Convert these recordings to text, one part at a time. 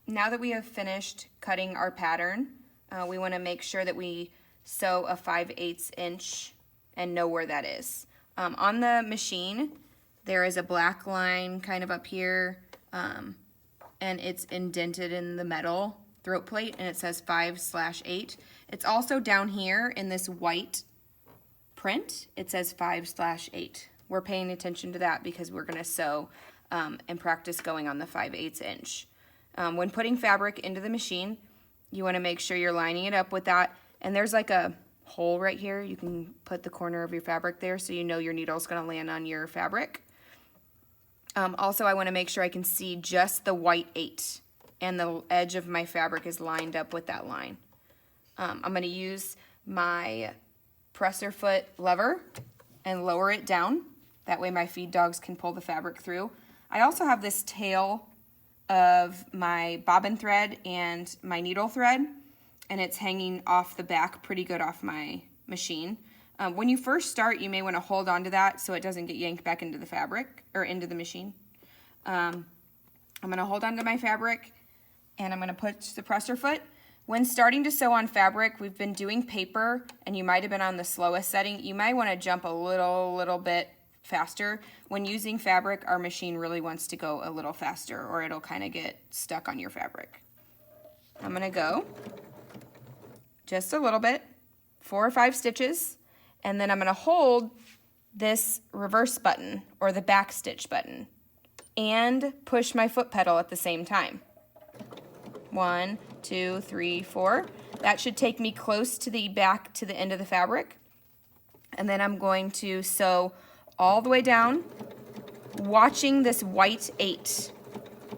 now that we have finished cutting our pattern, we want to make sure that we sew a 5/8 inch and know where that is. On the machine, there is a black line kind of up here, and it's indented in the metal throat plate, and it says 5/8. It's also down here in this white print, it says 5/8. We're paying attention to that because we're going to sew and practice going on the 5/8 inch. When putting fabric into the machine, you want to make sure you're lining it up with that. And there's like a hole right here. You can put the corner of your fabric there so you know your needle's going to land on your fabric. Also, I want to make sure I can see just the white 8 and the edge of my fabric is lined up with that line. I'm going to use my presser foot lever and lower it down. That way my feed dogs can pull the fabric through. I also have this tail of my bobbin thread and my needle thread, and it's hanging off the back pretty good off my machine. When you first start, you may want to hold on to that so it doesn't get yanked back into the fabric or into the machine. I'm going to hold on to my fabric and I'm going to put the presser foot. When starting to sew on fabric, we've been doing paper and you might have been on the slowest setting. You might want to jump a little bit faster. When using fabric, our machine really wants to go a little faster or it'll kind of get stuck on your fabric. I'm going to go just a little bit, 4 or 5 stitches, and then I'm going to hold this reverse button or the back stitch button and push my foot pedal at the same time. 1, 2, 3, 4. That should take me close to the back to the end of the fabric. And then I'm going to sew all the way down, watching this white 8.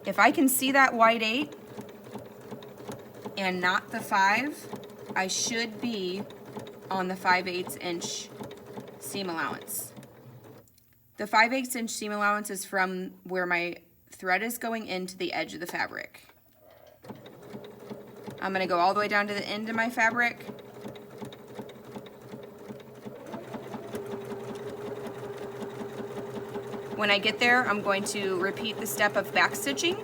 If I can see that white 8 and not the 5, I should be on the 5/8 inch seam allowance. The 5/8 inch seam allowance is from where my thread is going into the edge of the fabric. I'm going to go all the way down to the end of my fabric. When I get there, I'm going to repeat the step of back stitching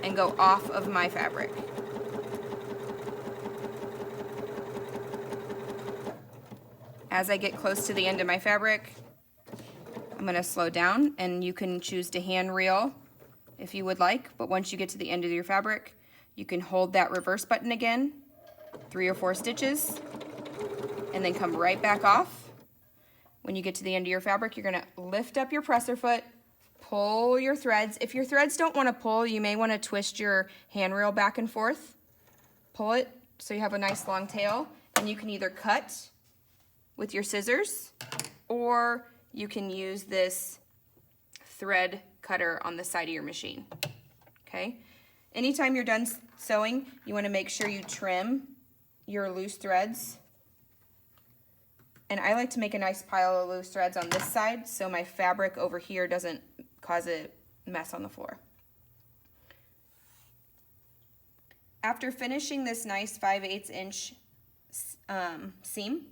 and go off of my fabric. As I get close to the end of my fabric, I'm going to slow down, and you can choose to hand reel if you would like, but once you get to the end of your fabric, you can hold that reverse button again, 3 or 4 stitches, and then come right back off. When you get to the end of your fabric, you're going to lift up your presser foot, pull your threads. If your threads don't want to pull, you may want to twist your hand reel back and forth. Pull it so you have a nice long tail, and you can either cut with your scissors, or you can use this thread cutter on the side of your machine. Okay? Anytime you're done sewing, you want to make sure you trim your loose threads. And I like to make a nice pile of loose threads on this side so my fabric over here doesn't cause a mess on the floor. After finishing this nice 5/8 inch seam,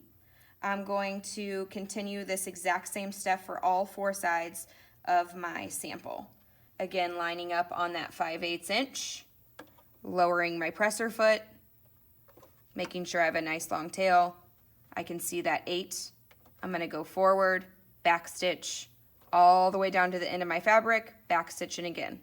I'm going to continue this exact same step for all 4 sides of my sample. Again, lining up on that 5/8 inch, lowering my presser foot, making sure I have a nice long tail. I can see that 8. I'm going to go forward, back stitch, all the way down to the end of my fabric, back stitching again.